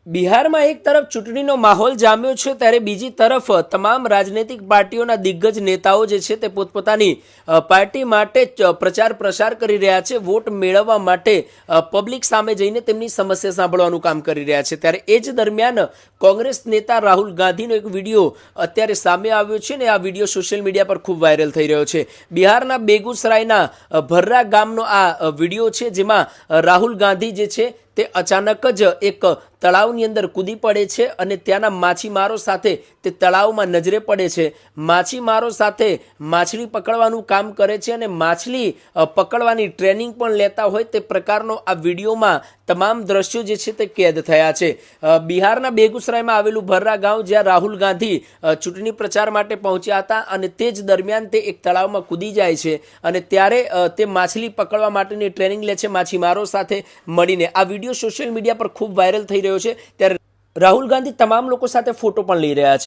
બિહારમાં એક તરફ ચૂંટણીનો માહોલ જામ્યો છે ત્યારે બીજી તરફ તમામ રાજનૈતિક પાર્ટીઓના દિગ્ગજ નેતાઓ જે છે તે પોતપોતાની પાર્ટી માટે પ્રચાર પ્રસાર કરી રહ્યા છે, વોટ મેળવવા માટે પબ્લિક સામે જઈને તેમની સમસ્યા સાંભળવાનું કામ કરી રહ્યા છે। ત્યારે એ જ દરમિયાન કોંગ્રેસ નેતા રાહુલ ગાંધીનો એક વિડીયો અત્યારે સામે આવ્યો છે ને આ વિડીયો સોશિયલ મીડિયા પર ખૂબ વાયરલ થઈ રહ્યો છે। બિહારના બેગુસરાયના ભર્રા ગામનો આ વિડીયો છે, જેમાં રાહુલ ગાંધી જે છે તે અચાનક જ એક તળાવની અંદર કૂદી પડે છે અને ત્યાંના માછીમારો સાથે તે તળાવમાં નજરે પડે છે। માછીમારો સાથે માછલી પકડવાનું કામ કરે છે અને માછલી પકડવાની ટ્રેનિંગ પણ લેતા હોય તે પ્રકારનો આ વિડીયોમાં તમામ દ્રશ્યો જે છે તે કેદ થયા છે। બિહારના બેગુસરાયમાં આવેલું ભર્રા ગાંવ, જ્યાં રાહુલ ગાંધી ચૂંટણી પ્રચાર માટે પહોંચ્યા હતા અને તે જ દરમિયાન તે એક તળાવમાં કૂદી જાય છે અને ત્યારે તે માછલી પકડવા માટેની ટ્રેનિંગ લે છે માછીમારો સાથે મળીને। આ વિડીયો સોશિયલ મીડિયા પર ખૂબ વાયરલ થઈ રહ્યો છે, ત્યારે રાહુલ ગાંધી તમામ લોકો સાથે ફોટો પણ લઈ રહ્યા છે।